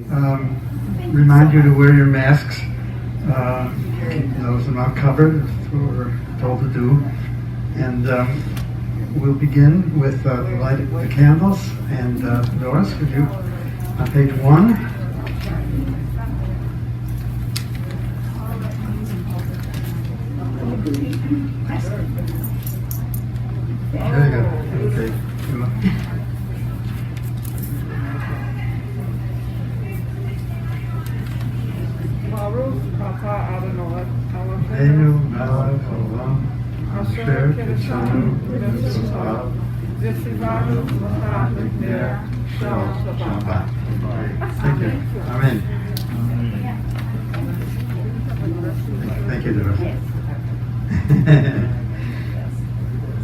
remind you to wear your masks. Those are not covered, that's what we're told to do. And we'll begin with the light of the candles. And Doris, could you, on page 1? There you go. Okay. Baruch Atah Adonai Einu melech haolam, asher tzidkenu v'mitzvotav, v'tzivanu l'chad l'kner shel Shabbat. Thank you. Amen. Thank you, Doris.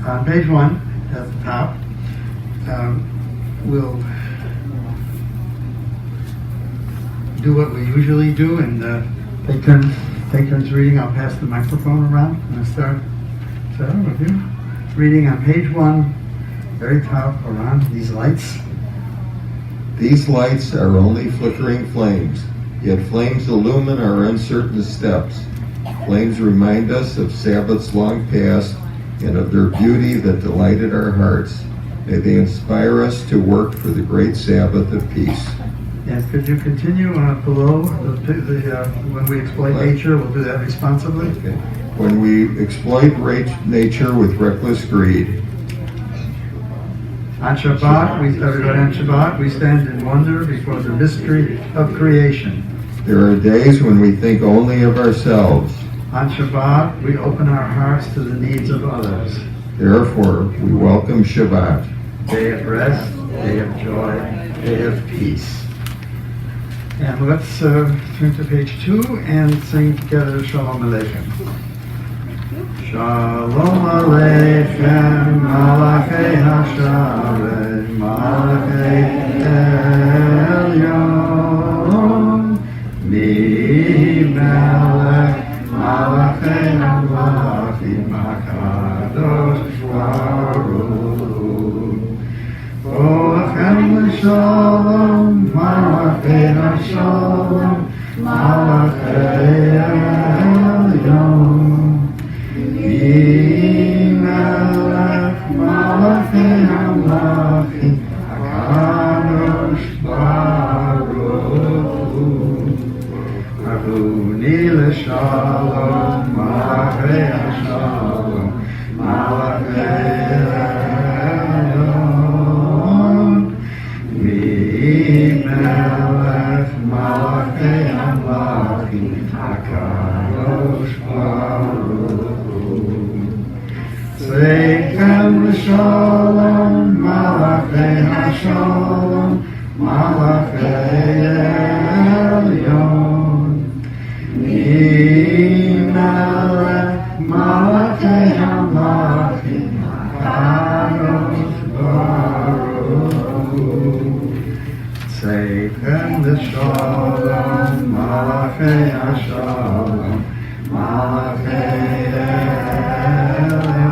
On page 1, at the top, we'll do what we usually do and take turns reading. I'll pass the microphone around and start with you. Reading on page 1, very top, around these lights. These lights are only flickering flames, yet flames illumine our uncertain steps. Flames remind us of Sabbaths long past and of their beauty that delighted our hearts. May they inspire us to work for the great Sabbath of peace. And could you continue below when we exploit nature? We'll do that responsibly. Okay. When we exploit nature with reckless greed. On Shabbat, we stand in wonder before the mystery of creation. There are days when we think only of ourselves. On Shabbat, we open our hearts to the needs of others. Therefore, we welcome Shabbat. Day of rest, day of joy, day of peace. And let's turn to page 2 and sing together Shalom Aleichem. Shalom Aleichem, Malachei HaShaveh, Malachei Elyon, Mi-Melech, Malachei HaMlachim, HaKadosh Baruch. Boachem l'shalom, Malachei HaShalom, Malachei Elyon, Mi-Melech, Malachei HaMlachim, HaKadosh Baruch. Aruni l'shalom, Malachei HaShalom, Malachei Elyon, Mi-Melech, Malachei HaMlachim, HaKadosh Baruch. Tzeichen l'shalom, Malachei HaShalom, Malachei Elyon, Mi-Melech, Malachei HaMlachim, HaKadosh Baruch. Tzeichen l'shalom, Malachei HaShalom, Malachei Elyon,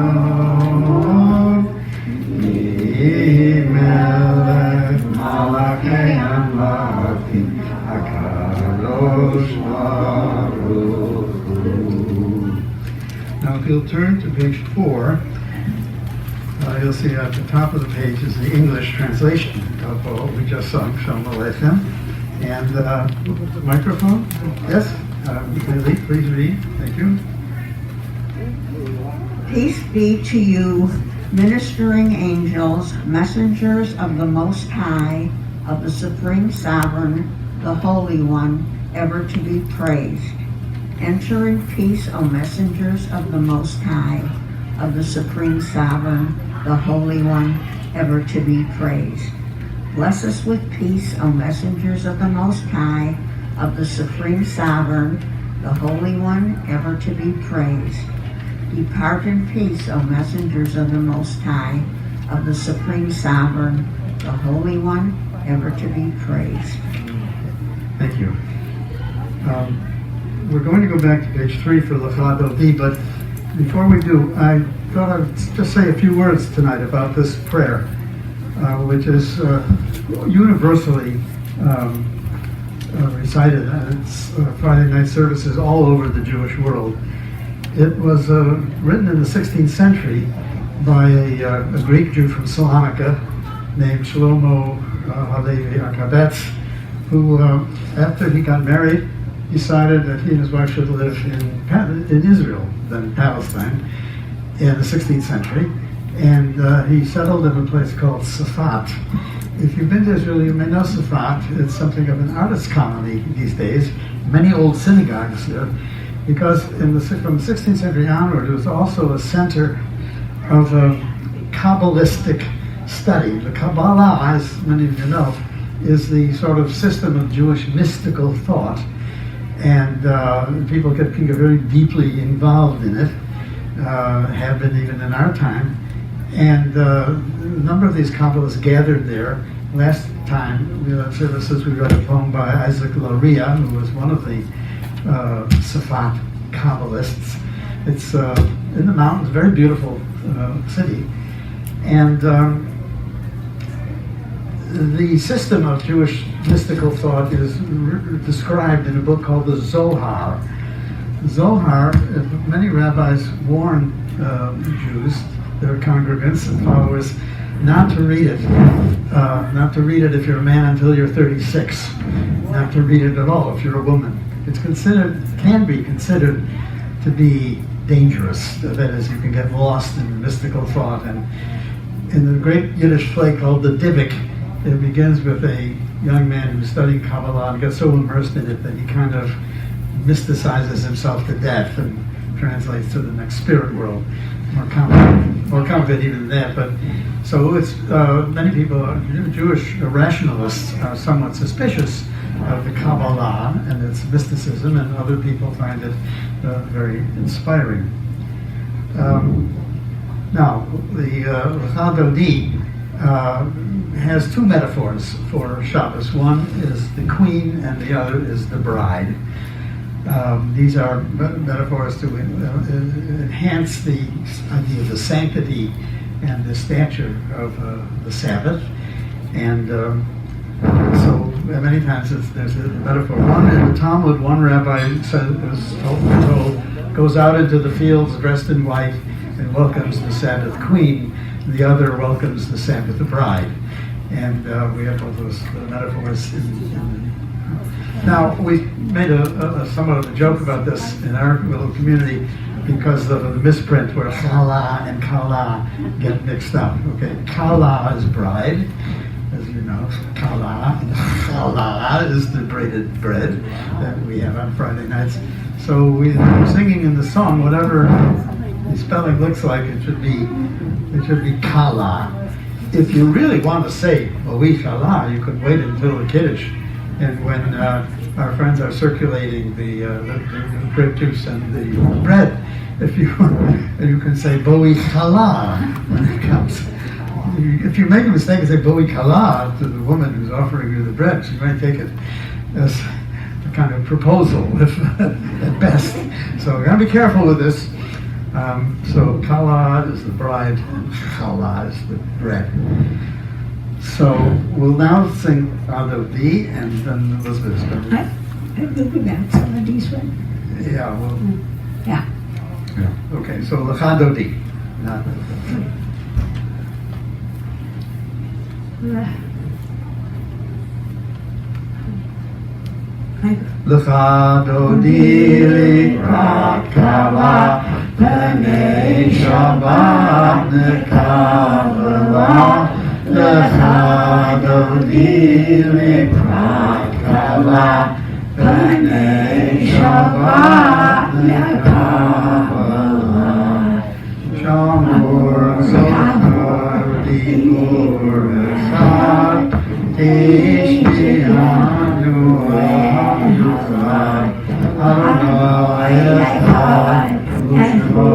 Mi-Melech, Malachei HaMlachim, HaKadosh Baruch. Now if you'll turn to page 4, you'll see at the top of the page is the English translation of what we just sung, Shalom Aleichem. And the microphone, yes? Please read. Thank you. Peace be to you, ministering angels, messengers of the Most High, of the Supreme Sovereign, the Holy One, ever to be praised. Enter in peace, O messengers of the Most High, of the Supreme Sovereign, the Holy One, ever to be praised. Bless us with peace, O messengers of the Most High, of the Supreme Sovereign, the Holy One, ever to be praised. Depart in peace, O messengers of the Most High, of the Supreme Sovereign, the Holy One, ever to be praised. Thank you. We're going to go back to page 3 for L'chad Odi, but before we do, I thought I'd just say a few words tonight about this prayer, which is universally recited at its Friday night services all over the Jewish world. It was written in the 16th century by a Greek Jew from Salonika named Shlomo Halevi Akabetz, who, after he got married, decided that he and his wife should live in Israel, then Palestine, in the 16th century. And he settled in a place called Safat. If you've been to Israel, you may know Safat. It's something of an artist colony these days. Many old synagogues there, because from the 16th century onward, it was also a center of Kabbalistic study. The Kabbalah, as many of you know, is the sort of system of Jewish mystical thought, and people can get very deeply involved in it, have been even in our time. And a number of these Kabbalists gathered there. Last time we had services, we read a poem by Isaac Luria, who was one of the Safat Kabbalists. It's in the mountains, very beautiful city. And the system of Jewish mystical thought is described in a book called the Zohar. Zohar, many rabbis warn Jews, their congregants and followers, not to read it. Not to read it if you're a man until you're 36. Not to read it at all if you're a woman. It's can be considered to be dangerous. That is, you can get lost in mystical thought. And in the great Yiddish play called The Divik, it begins with a young man who's studying Kabbalah and gets so immersed in it that he kind of mysticizes himself to death and translates to the next spirit world. More complicated even than that. But so it's many people, Jewish rationalists, are somewhat suspicious of the Kabbalah and its mysticism, and other people find it very inspiring. Now, the Lecha Dodi has two metaphors for Shabbos. One is the queen, and the other is the bride. These are metaphors to enhance the idea of the sanctity and the stature of the Sabbath. And so many times there's a metaphor. One in the Talmud, one rabbi was told goes out into the fields dressed in white and welcomes the Sabbath queen. The other welcomes the Sabbath bride. And we have both those metaphors Now, we made somewhat of a joke about this in our little community because of the misprint where challah and kala get mixed up. Okay, kala is bride, as you know, kala, and challah is the braided bread that we have on Friday nights. So we're singing in the song, whatever the spelling looks like, it should be kala. If you really want to say Bo'i Challah, you could wait until the Kiddush. And when our friends are circulating the grape juice and the bread, if you can say Bo'i Challah when it comes. If you make a mistake and say Bo'i Challah to the woman who's offering you the bread, she might take it as a kind of proposal, at best. So we gotta be careful with this. So Kala is the bride, and Challah is the bread. So we'll now sing Adodi, and then Elizabeth's going to... We'll go back to the D one. Yeah, well... Yeah. Okay, so L'chadodi. L'chadodi likrat kala b'nei Shabbat nekavela L'chadodi likrat kala b'nei Shabbat nekavela Shamur zohar dibur echad tishtianu echad Adonai echad u'shmo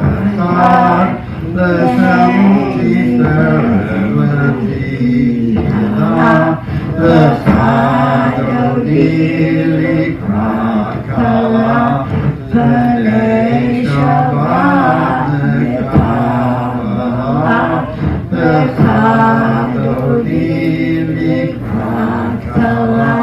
echad L'shem tiferet l'tihila L'chadodi likrat kala b'nei Shabbat nekavela L'chadodi likrat kala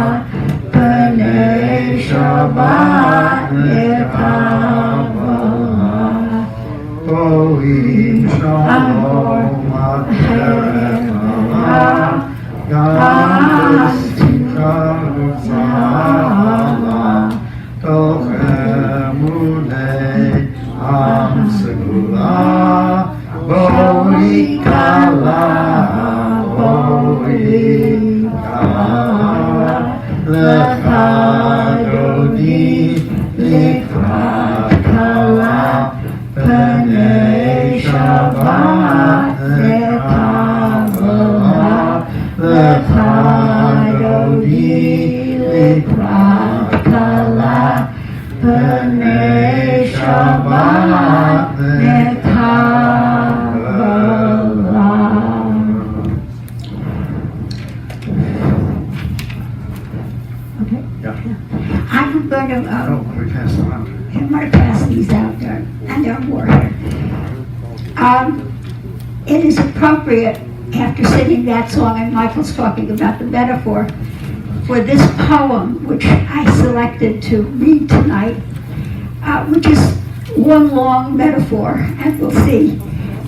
I'm going to, Oh, we passed them out. I'm going to pass these out there, and there are more here. It is appropriate, after singing that song, and Michael's talking about the metaphor, for this poem, which I selected to read tonight, which is one long metaphor, and we'll see.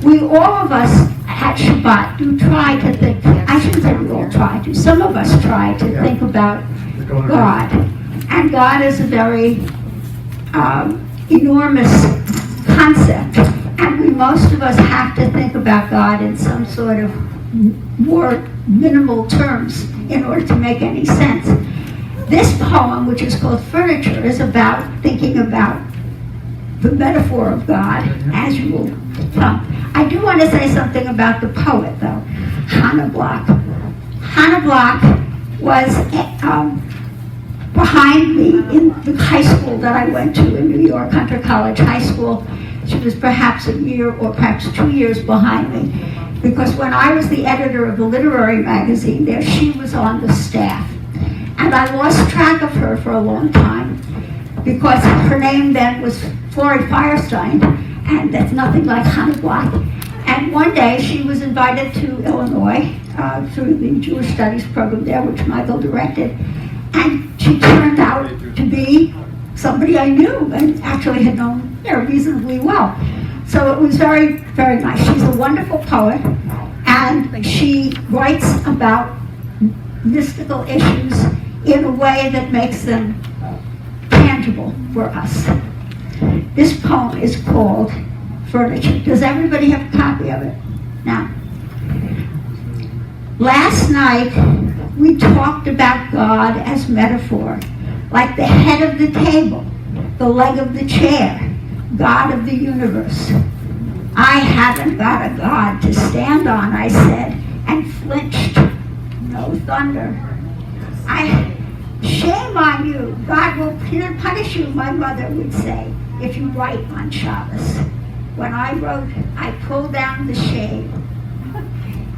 We, all of us at Shabbat, do try to think, I shouldn't say we all try to, some of us try to think about God. And God is a very enormous concept. And most of us have to think about God in some sort of more minimal terms in order to make any sense. This poem, which is called Furniture, is about thinking about the metaphor of God as you will come. I do want to say something about the poet, though, Hannah Block. Hannah Block was behind me in the high school that I went to in New York, Hunter College High School. She was perhaps a year or perhaps 2 years behind me, because when I was the editor of the literary magazine there, she was on the staff. And I lost track of her for a long time, because her name then was Florrie Firestein, and that's nothing like Hannah Block. And one day she was invited to Illinois through the Jewish Studies program there, which Michael directed. And she turned out to be somebody I knew and actually had known reasonably well. So it was very, very nice. She's a wonderful poet, and she writes about mystical issues in a way that makes them tangible for us. This poem is called Furniture. Does everybody have a copy of it? Now, last night we talked about God as metaphor, like the head of the table, the leg of the chair, God of the universe. I haven't got a God to stand on, I said, and flinched. No thunder. Shame on you. God will punish you, my mother would say, if you write on Shabbos. When I wrote, I pulled down the shade.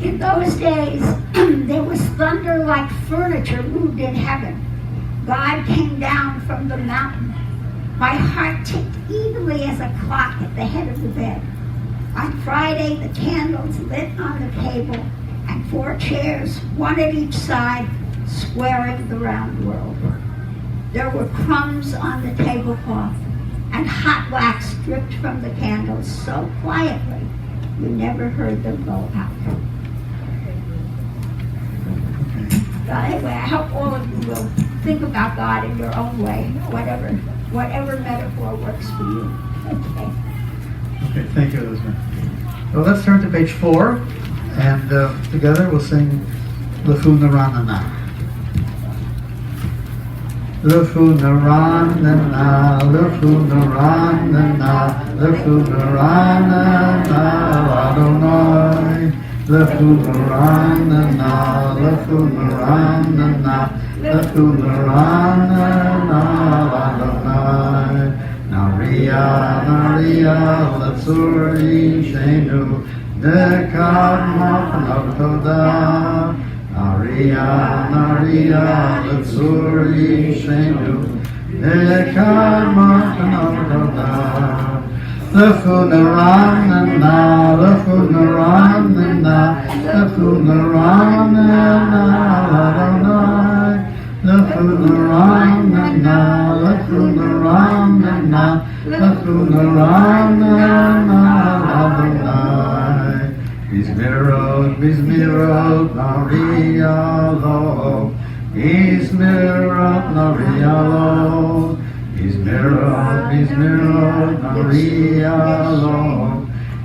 In those days, there was thunder like furniture moved in heaven. God came down from the mountain. My heart ticked evenly as a clock at the head of the bed. On Friday, the candles lit on the table, and 4 chairs, one at each side, squaring the round world. There were crumbs on the tablecloth, and hot wax dripped from the candles so quietly you never heard them go out. Anyway, I hope all of you will think about God in your own way, whatever metaphor works for you. Okay. Okay, thank you, Elizabeth. Well, let's turn to page 4, and together we'll sing Lefu Naranana. Lefu Naranana, Lefu Naranana, Lefu Naranana, Adonai. Lefu Naranana, Lefu Naranana, Lefu Naranana, Adonai. Naria, Naria, Letzuri, Shenu, Dekad Machanav Toda. Naria, Naria, Letzuri, Shenu, Dekad Machanav Toda. Lefu Naranana, Lefu Naranana, Lefu Naranana, Adonai. Lefu Naranana, Lefu Naranana, Lefu Naranana, Adonai. Bizmirot, Bizmirot, Narialo. Bizmirot, Narialo. Bizmirot, Bizmirot, Narialo.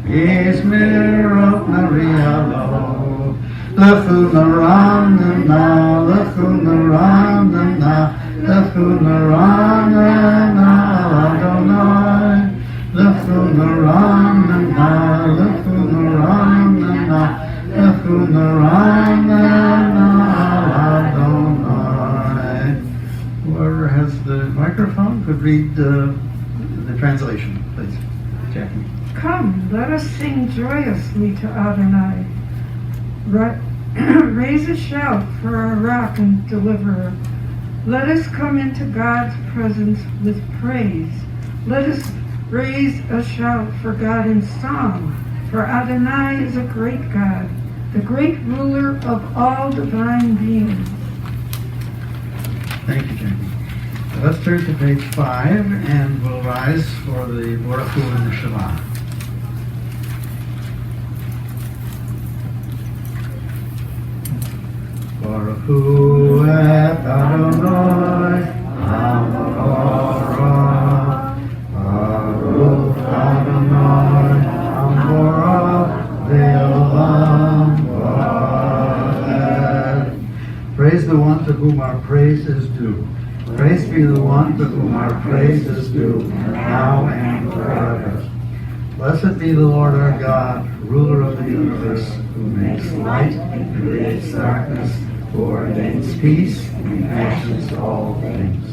Yismirot Marialo, Lechunaranana, Lechunaranana, Lechunaranana, Adonai, Lechunaranana, Lechunaranana, Lechunaranana, Adonai. Whoever has the microphone could read the translation, please. Jackie. Come, let us sing joyously to Adonai. Raise a shout for our rock and deliverer. Let us come into God's presence with praise. Let us raise a shout for God in song. For Adonai is a great God, the great ruler of all divine beings. Thank you, Jackie. Let's turn to page 5 and we'll rise for the Baruch Hu and the Shabbat. Baruch Hu et Adonai, Amorah. Baruch Adonai, Amorah, Le'olam Va'ed. Praise the one to whom our praise is due. Praise be the one to whom our praise is due, now and forever. Blessed be the Lord our God, ruler of the universe, who makes light and creates darkness, who ordains peace and fashions all things.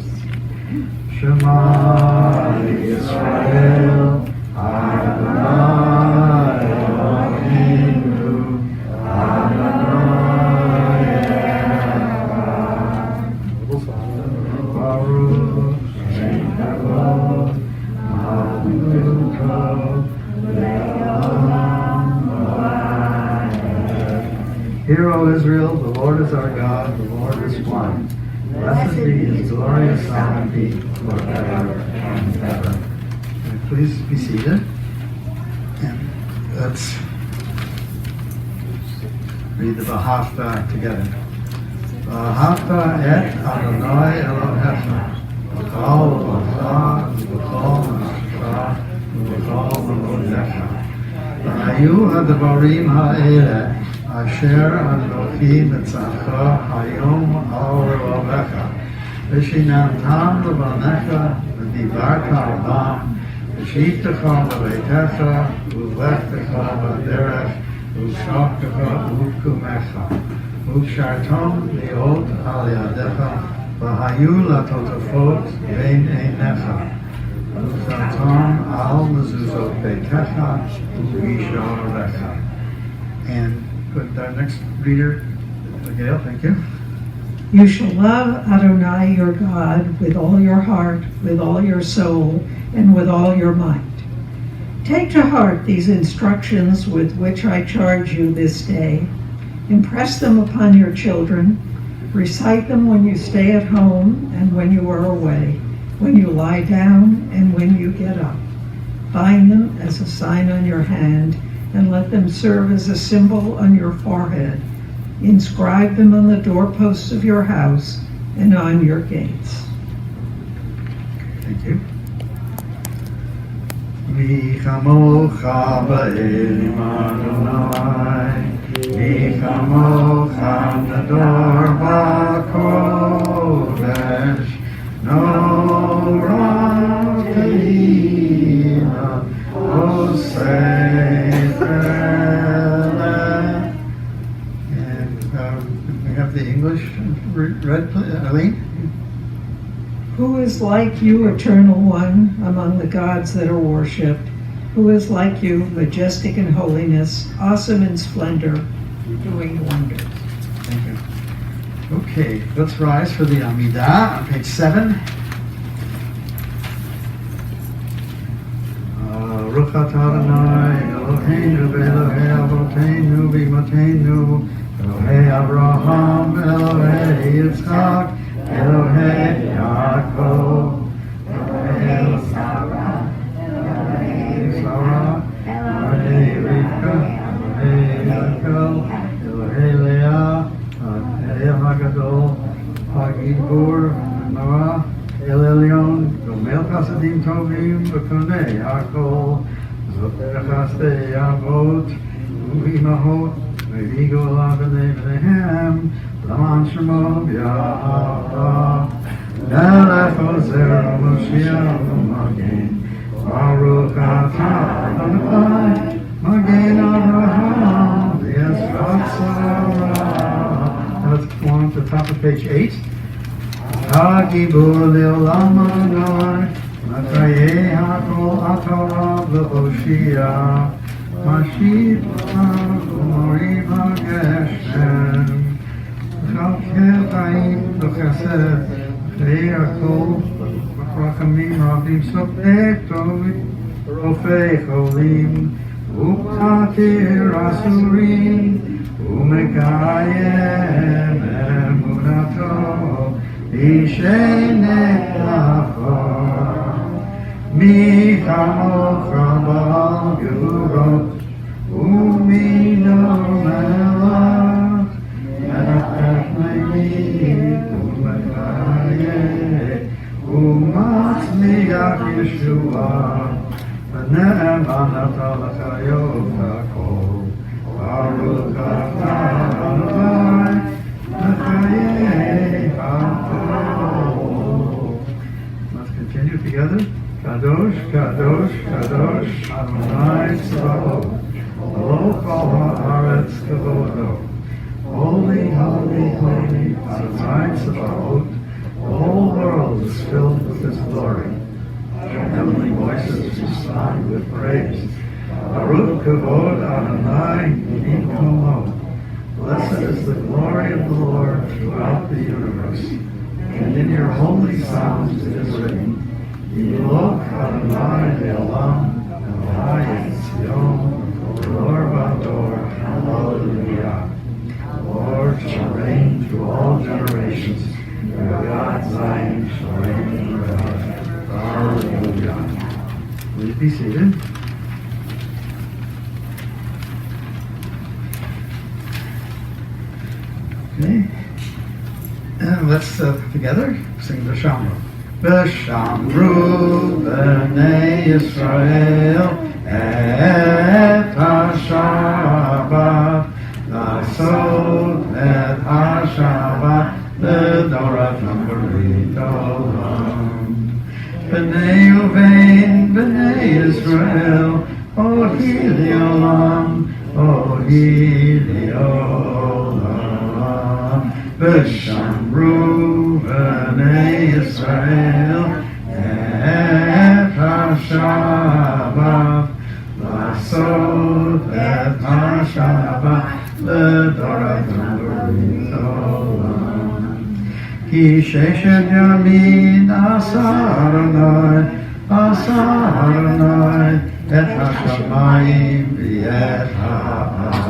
Shema Yisrael, Adonai Eloheinu, Adonai Echad. Baruch Shem Kavod, Malchuto, Le'olam Va'ed. Hear, O Israel, the Lord is our God, the Lord is one. Blessed be his glorious sovereignty forever and ever. Please be seated. And let's read the V'ahavta together. V'ahavta et Adonai Elohecha, v'chol levacha, v'chol nafshecha, v'chol ma'odecha. V'hayu ha'devarim ha'eleh, asher anochi mitzavcha hayom al revavecha, v'shinantam levanecha, v'divarta albam, v'shivtecha b'beitecha, v'lechtecha b'derech, v'shavtecha u'kumecha, v'shartom liot al yadecha, v'hayu latotafot bein einecha, v'shartom al mezuzot beitecha, v'isharecha. And put our next reader, Gail, thank you. You shall love Adonai your God with all your heart, with all your soul, and with all your might. Take to heart these instructions with which I charge you this day. Impress them upon your children. Recite them when you stay at home and when you are away, when you lie down and when you get up. Bind them as a sign on your hand, and let them serve as a symbol on your forehead. Inscribe them on the doorposts of your house and on your gates. Thank you. Mi chamocha ba'elim Adonai, mi chamocha nador ba'kodesh, no ra tehina osefele. And we have the English read, Eileen? Who is like you, Eternal One, among the gods that are worshipped? Who is like you, majestic in holiness, awesome in splendor, doing wonders? Thank you. Okay, let's rise for the Amidah on page 7. Baruch atah Adonai Eloheinu v'Elohei Avoteinu v'Imateinu Elohei Abraham Elohei Yitzchak Elohei Yaakov Elohei Sarah Elohei Rivka Elohei Rachel Elohei Leah Elohei Hagadol Hagibur Noah El Elyon Gomel Chasadim Tovim V'Konei Hakol Zot וחסדי אבות ואימהות והביאו אליו בני בניהם למען שמו ויעלה מלך עוזר ומושיע ומגן ברוך אתה אדוני מגן אברהם וישרת שרה. Let's go on to the top of page 8. הגיבור לעולם הנוי מחיי הכל התורה והושיע משיב ומוריד הגשם חלקי חיים וחסד חיי הכל רחמים רבים סופק טובים רופא חולים ופתיר אסורים ומקיים אמונתו איש נפלא מי כמוך בעל גבורות ומינו מלך מלך מגיד ומחיה ומצמיח ישועה ונאמנת לחיות הכל ברוך אתה אדוני לחיי הכל. Let's continue together. Kadosh, Kadosh, Kadosh, Adonai Tzvaot, Melech haaretz kavodo. Holy, holy, holy, Adonai Tzvaot, the whole world is filled with His glory. Heavenly voices respond with praise. Baruch kavod Adonai Yikomo. Blessed is the glory of the Lord throughout the universe. And in your holy sounds it is written, Yilok Adonai Le'olam, Adonai Yitzion, Dor Vador, Hallelujah. Lord shall reign through all generations. Your God Zion shall reign forever. Hallelujah. Please be seated. Okay. And let's together sing the Shamro. V'shamru b'nei Yisrael et ha-Shabbat לעשות את השבת לדורתם ברית עולם. בני ובין בני ישראל, אוהי לי עולם, אוהי לי עולם. ושמרו בני ישראל את השבת, לעשות את השבת לדורתם ברית עולם. כי ששת ימים עשה אדוני את השמיים ואת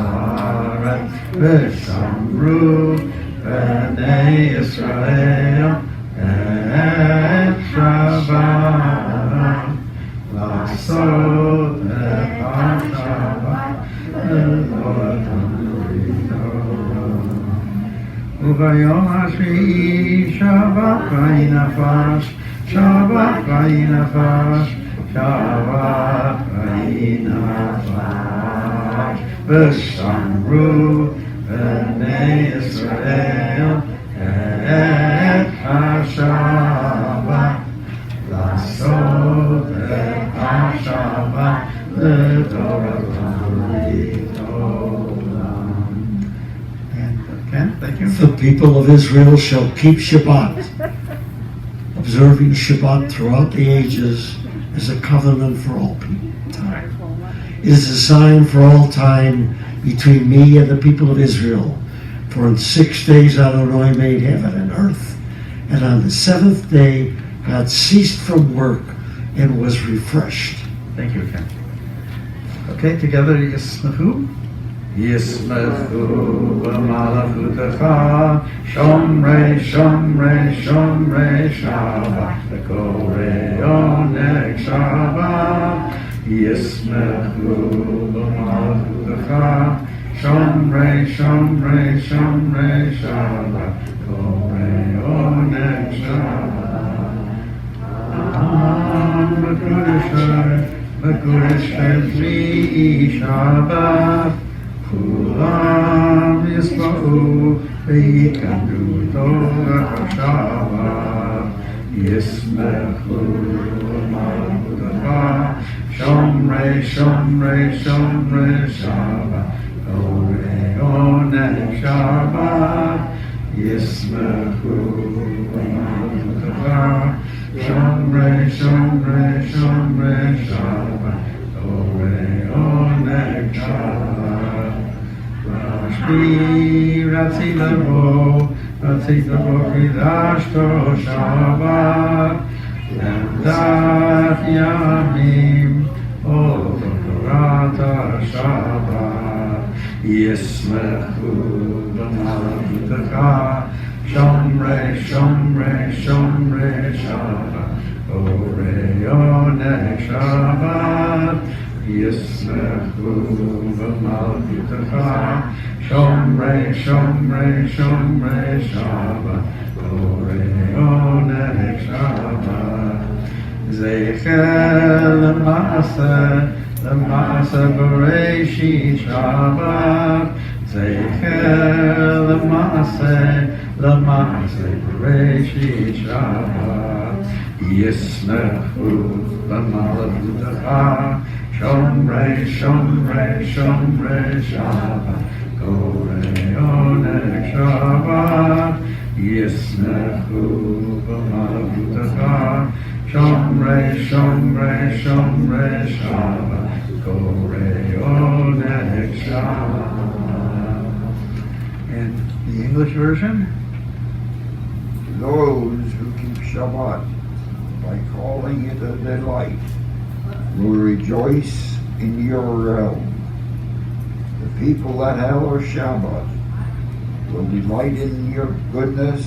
הארץ, ושמרו בני ישראל את שבת, לעשות את השבת לדורתם ברית עולם. וביום השביעי שבת ויהי נפש, שבת ויהי נפש, שבת ויהי נפש. ושמרו בני ישראל את השבת, לעשות את השבת לדורתם ברית עולם. Ken, thank you. The people of Israel shall keep Shabbat, observing Shabbat throughout the ages as a covenant for all time. It is a sign for all time between me and the people of Israel. For in 6 days Adonai made heaven and earth, and on the 7th day God ceased from work and was refreshed. Thank you, Ken. Okay, together, Yismachu. Yismachu b'malachutecha, Shomrei, Shomrei, Shomrei Shabbat, V'korei oneg Shabbat. Yismachu b'malachutecha, Shomrei, Shomrei, Shomrei Shabbat, V'korei oneg Shabbat. Am b'kudeshai, B'Kodesh Shvi Shabbat, Kulam Yisma'u V'Yikandu Torah HaShabbat, Yismechu Malchutah, Shomrei Shomrei Shomrei Shabbat, Orei Onei Shabbat, Yismechu Malchutah, Shomrei Shomrei Shomrei Shabbat, Orei Onei Shabbat, Rashbi Ratzi Lavo Kidashto Shabbat, Emdat Yamim Ol Torah Shabbat, Yismechu B'malchutah, Shomrei Shomrei Shomrei Shabbat, Orei Onei Shabbat, Yismechu B'malchutah, Shomrei Shomrei Shomrei Shabbat, Orei Onei Shabbat, Zecher L'Maaseh Bereshit Shabbat, Zecher L'Maaseh Bereshit Shabbat, Yismechu B'malchutah, Shomrei Shomrei Shomrei Shabbat, Orei Onei Shabbat, Yismechu B'malchutah, Shomrei Shomrei Shomrei Shabbat, Orei Onei Shabbat. And the English version? Those who keep Shabbat by calling it a delight will rejoice in your realm. The people that hallow Shabbat will delight in your goodness,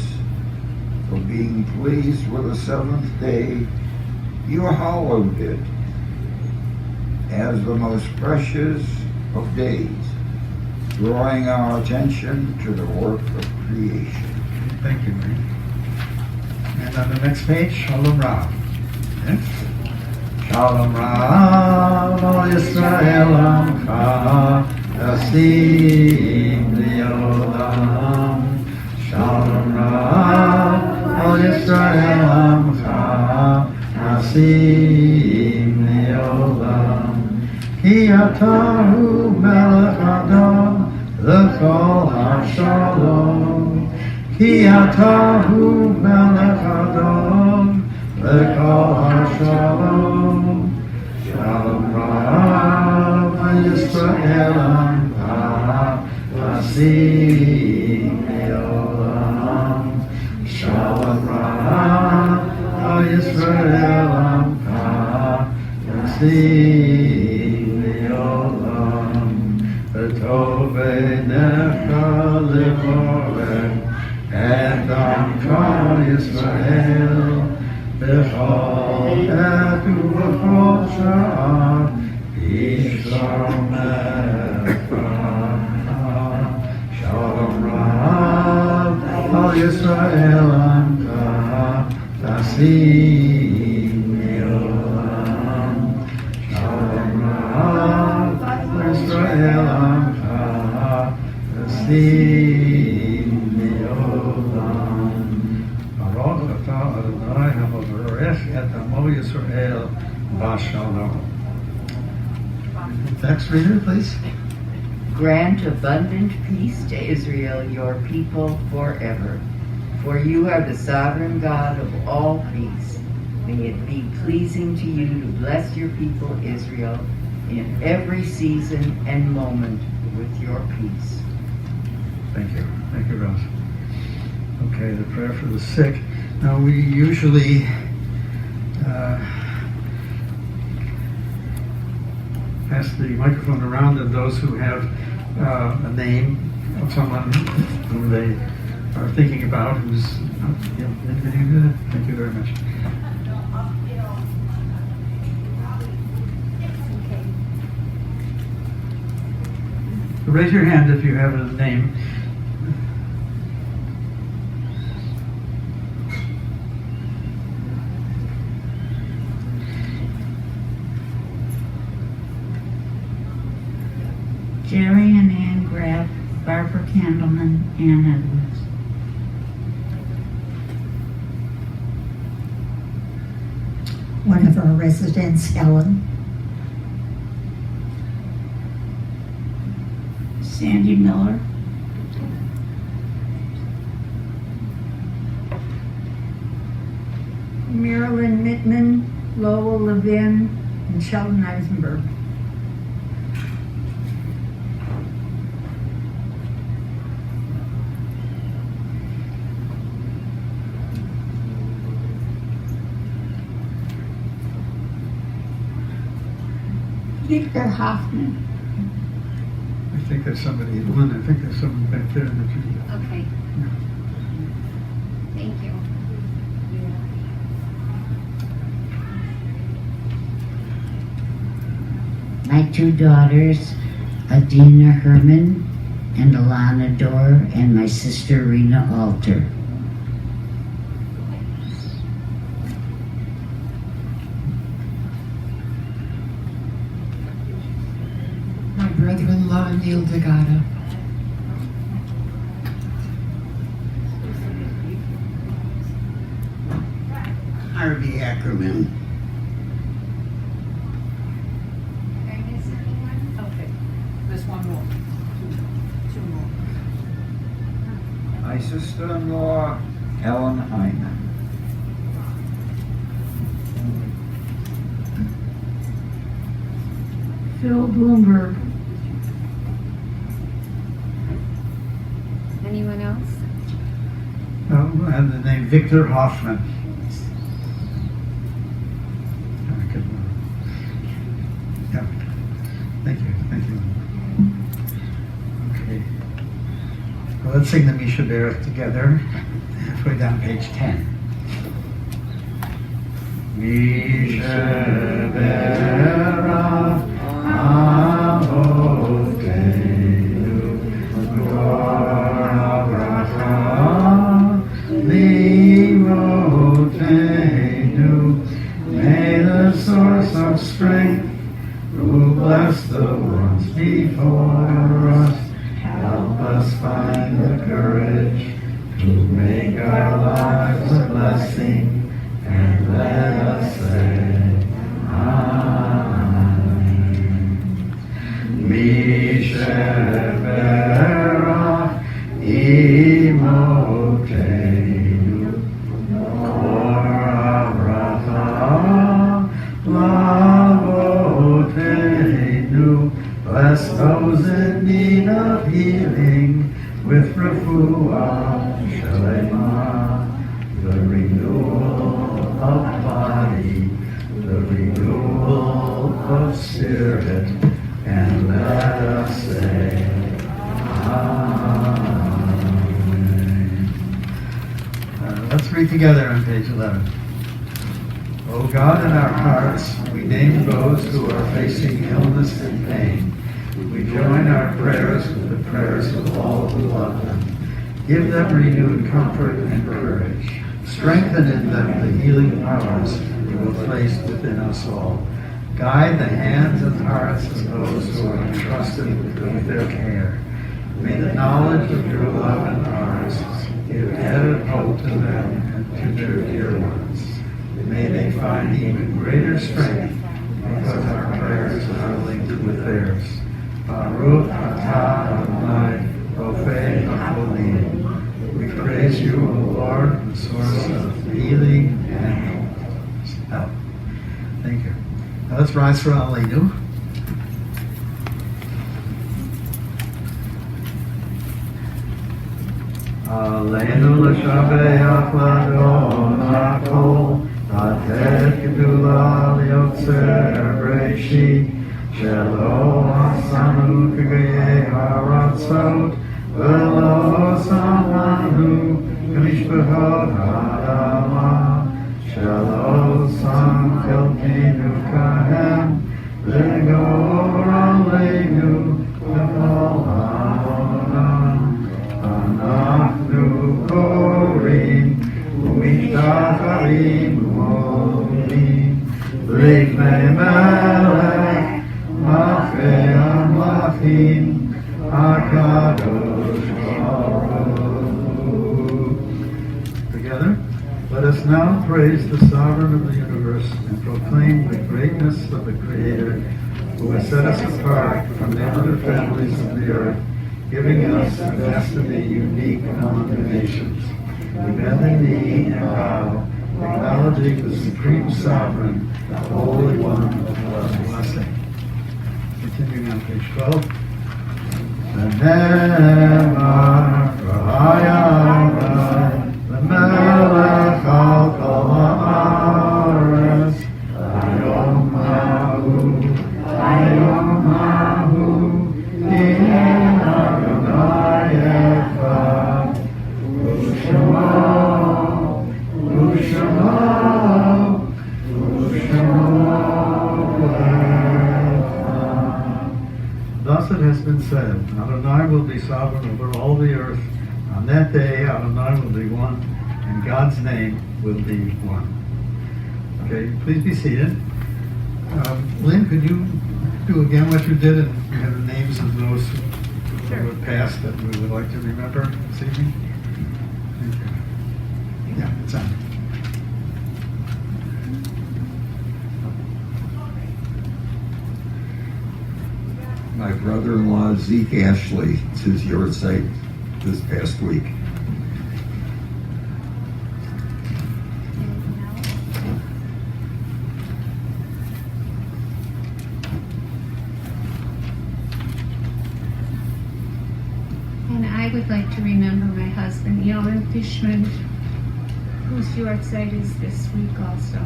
for being pleased with the seventh day, you hallowed it as the most precious of days, drawing our attention to the work of creation. Thank you, Mary. And on the next page, Shalom Rav. Next. Shalom Rav, Al Yisrael Amcha, Yasim Liolam. Shalom Rav, Al Yisrael Amcha, Yasim Liolam. Ki atahu melech Adam, l'chol hashalom. Ki atahu melech Adam, l'chol hashalom. Shalom Rav Yisrael Amcha, Yasim Liolam. Shalom Rav Yisrael Amcha, Yasim Liolam. V'tov einecha livorech et amcha Yisrael, b'chol עת ובכל שעה ישלומך. Shalom Rav al Yisrael Amcha, Yasim Liolam. Shalom Rav al Yisrael Amcha, Yasim Liolam. Baruch atah Adonai hamevorech et amo Yisrael b'shalom. Text reader, please. Grant abundant peace to Israel, your people, forever. For you are the sovereign God of all peace. May it be pleasing to you to bless your people Israel in every season and moment with your peace. Thank you. Thank you, Rose. Okay, the prayer for the sick. Now, we usually pass the microphone around, and those who have a name of someone whom they are thinking about, who's, thank you very much. Raise your hand if you have a name. Jerry and Ann Graff, Barbara Candleman, Ann Edwards. One of our residents, Helen. Sandy Miller. Marilyn Mittman, Lowell Levin, and Sheldon Eisenberg. Victor Hoffman. I think there's somebody, Lynn, I think there's someone back there in the tree. Okay. Thank you. My two daughters, Adina Herman and Alana Dorr, and my sister Rena Alter. My brother-in-law, Neil Degata. Harvey Ackerman. Did I miss anyone? Okay. There's one more. Two more. My sister-in-law, Helen Hyman. Phil Bloomberg. Anyone else? Oh, and the name Victor Hoffman. Yeah. Thank you. Okay. Well, let's sing the Misha Bereth together. Halfway down page 10. Misha Bereth Avotenu Torah Bracha Limotenu. May the source of strength who bless the ones before us help us find the courage to make our lives a blessing, and let us say Amen. Misheberach imotenu Korah bracha lavotenu. Bless those in need of healing with refuah shalema, the renewal of body, the renewal of spirit, and let us say Amen. Let's read together on page 11. O God, in our hearts, we name those who are facing illness and pain. We join our prayers with the prayers of all who love them. Give them renewed comfort and courage. Strengthen in them the healing powers you have placed within us all. Guide the hands and hearts of those who are entrusted with their care. May the knowledge of your love and ours give added hope to them and to their dear ones. May they find even greater strength because our prayers are linked with theirs. Baruch atah Adonai Rofei HaCholim. We praise you, O Lord, the source of healing and help. Thank you. Now let's rise for Aleinu. Aleinu l'shabeach l'adon hakol, atet gedula liotzer breishi, shelo asanu k'gayei haratzot, velo samanu k'mishpachot ha'adama, shelo sam chelkenu kahem, v'gor aleinu v'kol ha'onam. Anachnu korim u'mishtacharim u'olim Lifnei melech Malchei Amlachim now praise the sovereign of the universe and proclaim the greatness of the Creator who has set us apart from the other families of the earth, giving us a destiny unique among the nations. We bend the knee and bow, acknowledging the supreme sovereign, the Holy One of blessing. Continuing on page 12. Thus it has been said, Adonai will be sovereign over all the earth. On that day, Adonai will be one, and God's name will be one. Okay, please be seated. Lynn, could you do again what you did and have the names of those who have passed that we would like to remember this evening? Thank you. Yeah, it's on. My brother-in-law Zeke Ashley, it's his yahrzeit this past week. And I would like to remember my husband, Johan Fishman, whose yahrzeit is this week also.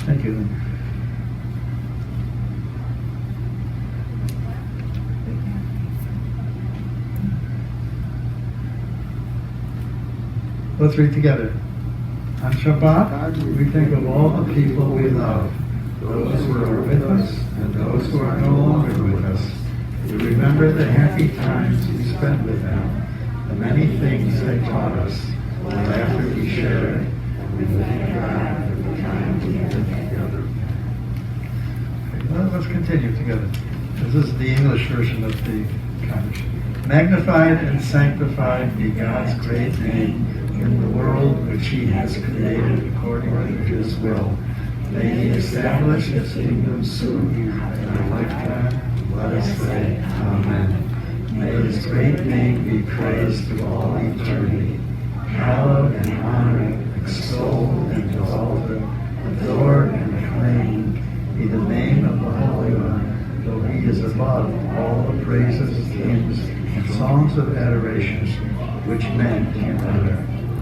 Thank you. Let's read together. On Shabbat, we think of all the people we love, those who are with us and those who are no longer with us. We remember the happy times we spent with them, the many things they taught us, the laughter we shared. We thank God for the time we had together. Okay, well, let's continue together. This is the English version of the Kaddish. Magnified and sanctified be God's great name in the world which He has created according to His will. May He establish His kingdom soon. In our lifetime, let us say Amen. May His great name be praised to all eternity. Hallowed and honored, extolled and exalted, adored and acclaimed be the name of the Holy One, though He is above all the praises, hymns, and songs of adoration which men can utter.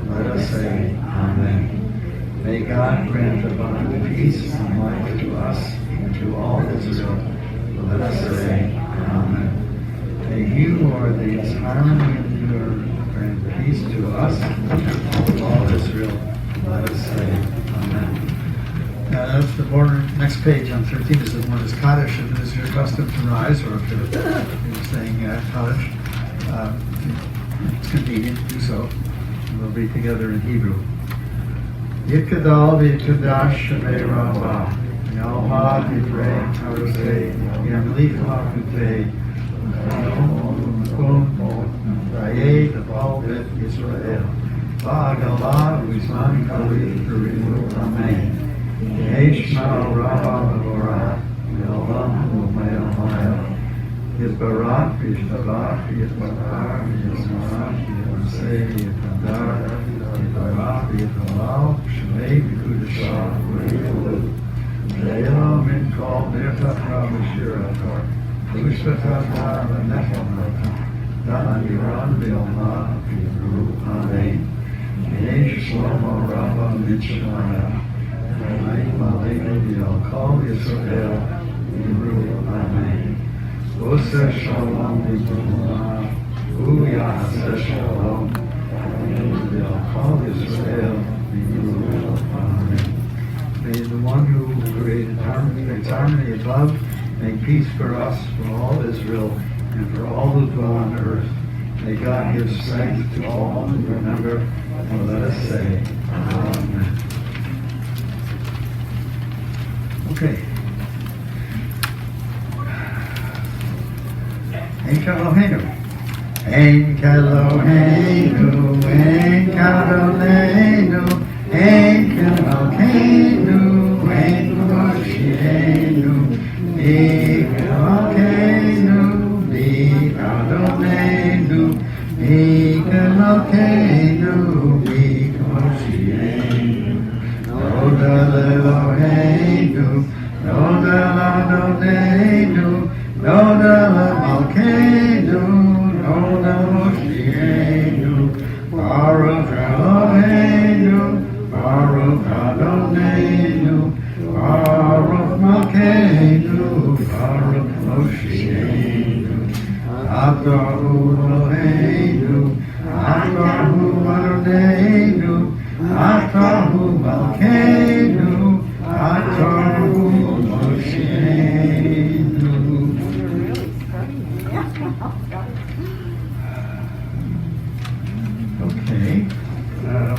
Let us say Amen. May God grant abundant peace and life to us and to all Israel. Let us say Amen. May He who ordains harmony in the earth grant peace to us and to all Israel. Let us say Amen. That's the border. Next page on 13 is the one is Kaddish. If it is your custom to rise, or if you're saying Kaddish, it's convenient to do so. We'll read together in Hebrew. Yikadal v'yikadash shemei rabbah, yalha divrei harosei, yamlich lakutei, v'ayei d'bal bet Yisrael, v'agalah v'izman kali v'rimu amen. Yeshma rabbah v'orah, yalvam v'mayel mayel. Yizbarach v'yishtabach v'yizbarach v'yizmarach v'yizmasei v'yizmadar v'yizbarach v'yizmalal shemei v'kudashah v'yilu v'yelo min kol nirtachah v'shirator v'yishvatachah v'nechamotah da'an yiran v'yomah v'yivru amen. Yesh shlomo rabbah mitshemaya v'ayim aleinu v'yal kol Yisrael v'yivru amen. Oseh shalom v'yivruah, u'yaseh shalom, v'yal Yisrael v'yivru amen. May the one who created harmony, makes harmony above, make peace for us, for all Israel, and for all who dwell on earth. May God give strength to all who remember, and let us say Amen. Okay. Ein Keloheinu. Ein Keloheinu, Ein Kadolenu, Ein Keloheinu, Ein Moshienu, Mikelokeinu, Mikadolenu, Mikelokeinu, Mikmoshienu, Noda Leloheinu, Noda Ladolenu, Noda Lemalkeinu, Noda Moshienu, Baruch Eloheinu, Baruch Adonenu, Baruch Malkeinu, Baruch Moshienu, Atahu Eloheinu, Atahu Adonenu, Atahu Malkeinu, Atahu Moshienu. Okay,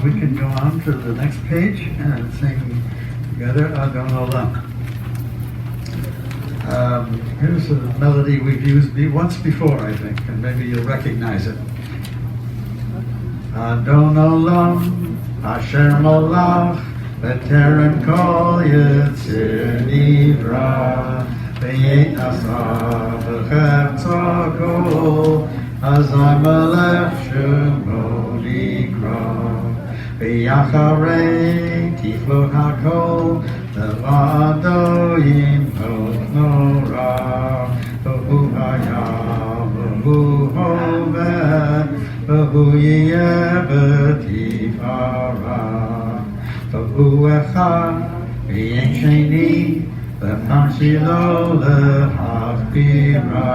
we can go on to the next page and sing together Adon Olam. Here's a melody we've used once before, I think, and maybe you'll recognize it. Adon Olam, Asher Molach, B'terem Kol Yitzir Nivra, V'yet Asa V'chevtza Kol, Azai Melech Shemo Nikra, V'yacharei Tiflo HaKol, Levado Yimhot Nora, V'hu Hayah, V'hu Hoveh, V'hu Yiyeh B'tifara, V'hu Echad, V'yen Sheni, V'pamshilo Lehavbira,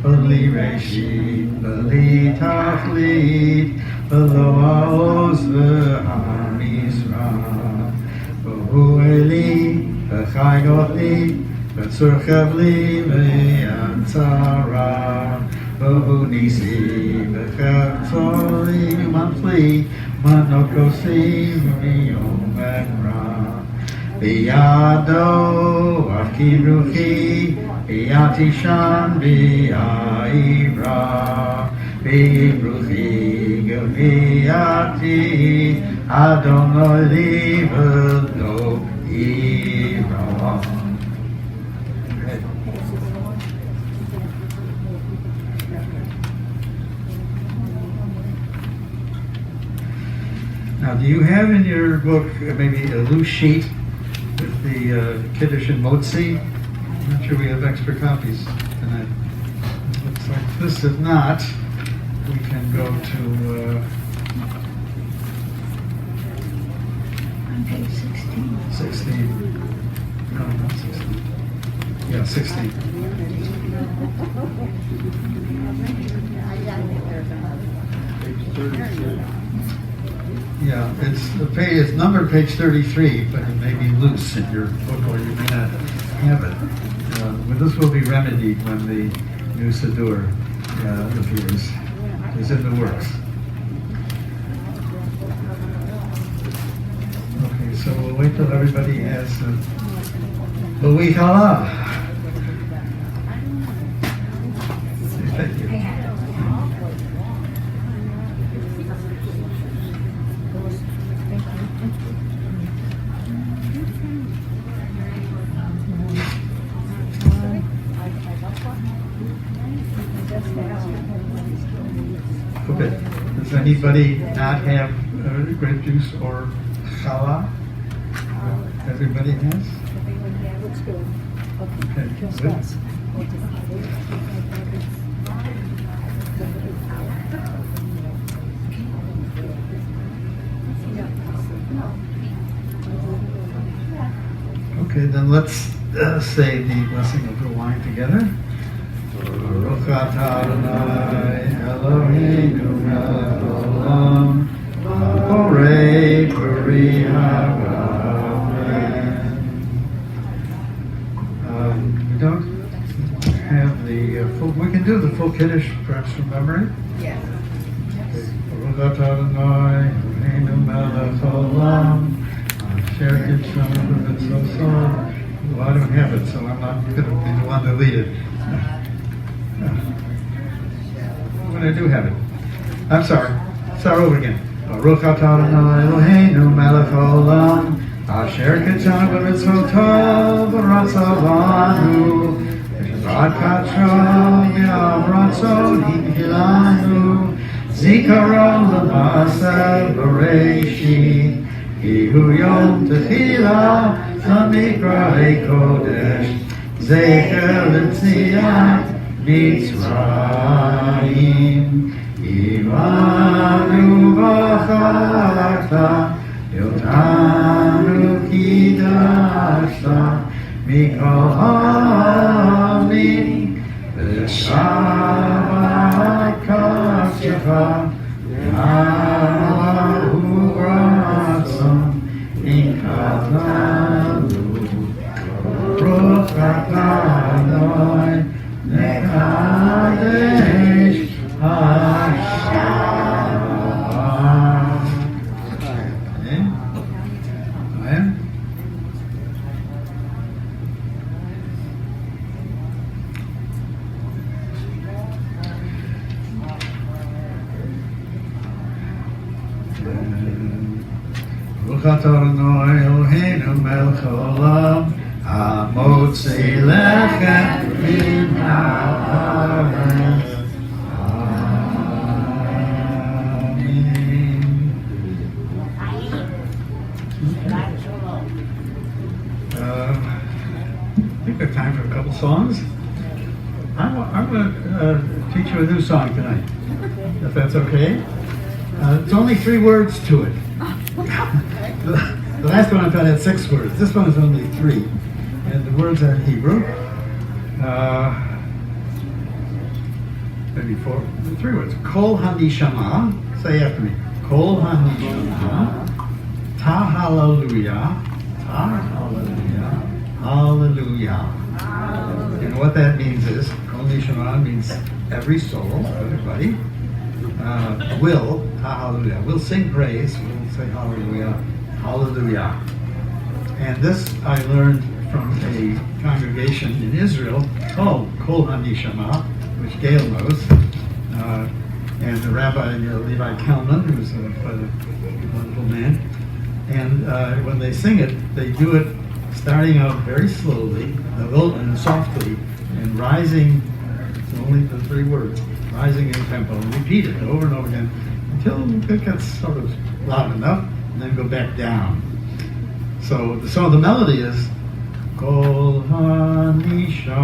V'li Reshit, V'li Tachlit, V'lo Ha'oz V'ha'misra, V'hu Eli, V'chayot li, V'tzurchev li V'yantzara, V'hu Nisi, V'chevtzo li Manfli, Manokosi V'yom Ekra, Biyado Avki Ruchi, Biyatishan Biya'ira, Biyruchi Gaviyati, Adonai li v'lo ira. Now, do you have in your book maybe a loose sheet with the Kiddush and Motzi? I'm not sure we have extra copies tonight. Looks like this. If not, we can go to On page 16. 16. No, not 16. Yeah, 16. Yeah, it's numbered page 33, but it may be loose in your book, or you may not have it. But this will be remedied when the new Siddur appears. It's in the works. Okay, so we'll wait till everybody has Louis Chala. Thank you. Okay. Does anybody not have grape juice or challah? Everybody has? Okay, good. Okay, then let's say the blessing of the wine together. Baruch atah Adonai Eloheinu melech haolam, haborei peri ha'olam. We don't have the full. We can do the full Kiddush, perhaps from memory. Yes. Baruch atah Adonai Eloheinu melech haolam, asher kitshanu b'mitzvoso. Well, I don't have it, so I'm not going to be the one to lead it. have it. I'm sorry. Start over again. Baruch atah Adonai Eloheinu melech haolam asher kitanu b'mitzvotov v'ratzavanu v'shabbat katra v'avratzot hikilanu zikaron l'maaseh b'reishit Ihu yom tefila l'mikrahei kodesh zecher l'tziat Mitzrayim Imanu v'chalakta Yotanu kidashta Mikol ha'amim V'shabat kashecha V'alahu ratzon Inkatanu Baruch atah Adonai Mekadesh HaShabbat. Amen. Baruch atah Adonai Eloheinu melech haolam Hamotzi lechem min haaretz. I think we have time for a couple songs. I'm going to teach you a new song tonight, if that's okay. It's only 3 words to it. The last one I thought had 6 words. This one is only 3. And the words are in Hebrew. Maybe 4, 3 words. Kol hanishama. Say after me. Kol hanishama. Ta hallelujah. Ta hallelujah. Hallelujah. And what that means is, Kol hanishama means every soul, everybody, will, ta hallelujah, will sing praise, will say hallelujah, hallelujah. And this I learned from a congregation in Israel called Kol Hanishama, which Gail knows, and the rabbi Levi Kalman, who's a wonderful man. And when they sing it, they do it starting out very slowly and softly, and rising, it's only the 3 words, rising in tempo, and repeat it over and over again until it gets sort of loud enough, and then go back down. So the melody is Kol hanishama,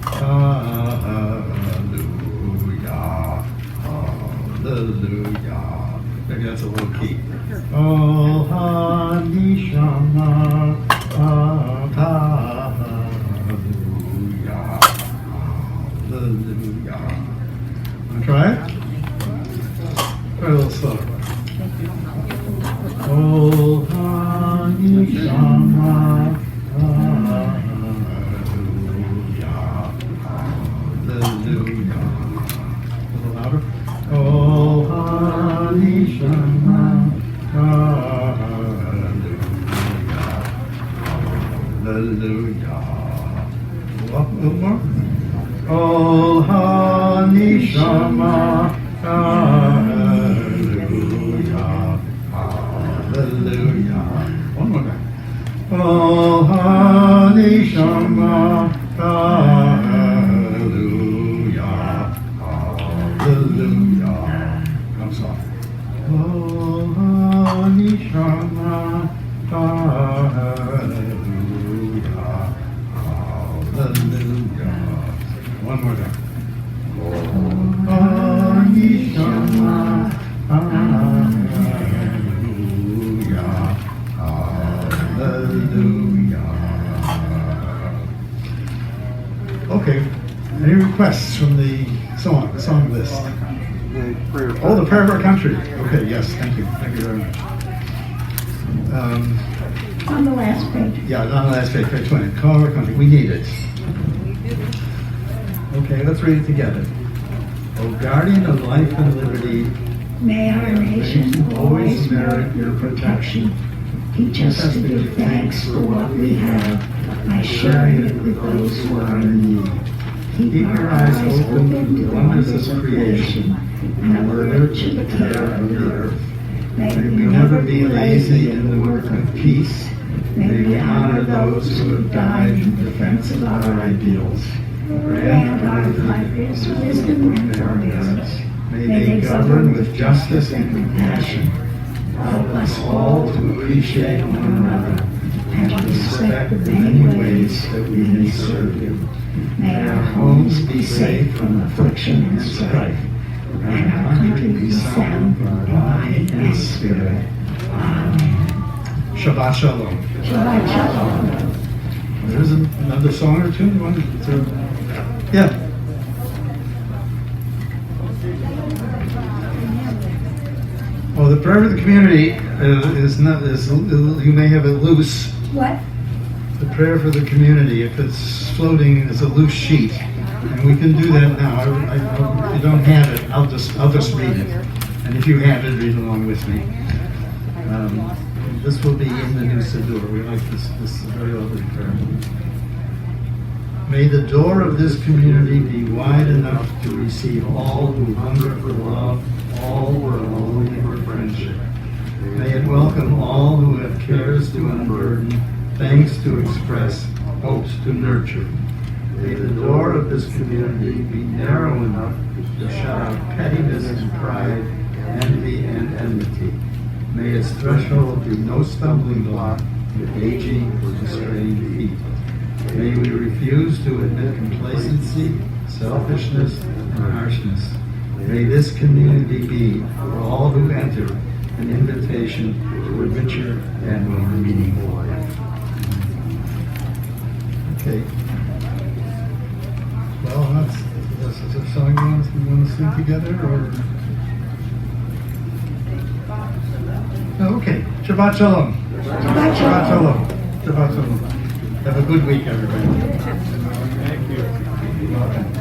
hallelujah, hallelujah. Maybe that's a low key. Kol hanishama, hallelujah, hallelujah. Want to try it? Try a little slower. Kol hanishama, hallelujah, hallelujah. A little louder. Kol hanishama, hallelujah, hallelujah. A little more. Kol hanishama, hallelujah, hallelujah. One more time. Kol hanishama, hallelujah, hallelujah. Come soft. Kol hanishama, hallelujah, hallelujah. One more time. Kol hanishama, hallelujah, hallelujah. Okay. Any requests from the song list? Oh, the prayer of our country. Okay, yes, thank you. Thank you very much. On the last page. Yeah, on the last page, page 20. Call of our country. We need it. Okay, let's read it together. O guardian of life and liberty, May our nation always merit your protection. Teach us to give thanks for what we have by sharing it with those who are in need. Keep your eyes open to the wonders of creation and alert to the care of the earth. May we never be lazy in the work of peace. May we honor those who have died in defense of our ideals. Grant our disciples wisdom and forbearance. May they govern with justice and compassion. Help us all to appreciate one another and to respect the many ways that we may serve you. May our homes be safe from affliction and strife, and our country be sound in body and spirit. Amen. Shabbat Shalom. Shabbat Shalom. There's another song or two you want to? Yeah. Well, the prayer of the community is you may have it loose. What? The prayer for the community, if it's floating as a loose sheet, and we can do that now. If you don't have it, I'll just read it, and if you have it, read along with me. This will be in the new Siddur. We like this very lovely prayer. May the door of this community be wide enough to receive all who hunger for love, all who are lonely for friendship. May it welcome all who have cares to unburden, thanks to express, hopes to nurture. May the door of this community be narrow enough to shut out pettiness and pride, envy and enmity. May its threshold be no stumbling block to aging or to straying feet. May we refuse to admit complacency, selfishness, and harshness. May this community be, for all who enter, an invitation to a richer and more meaningful life. Okay. Well, that's a song you want to sing together, or? Oh, okay. Shabbat Shalom. Shabbat Shabbat Shalom. Shalom. Shabbat Shalom. Have a good week, everybody. Thank you. You're welcome.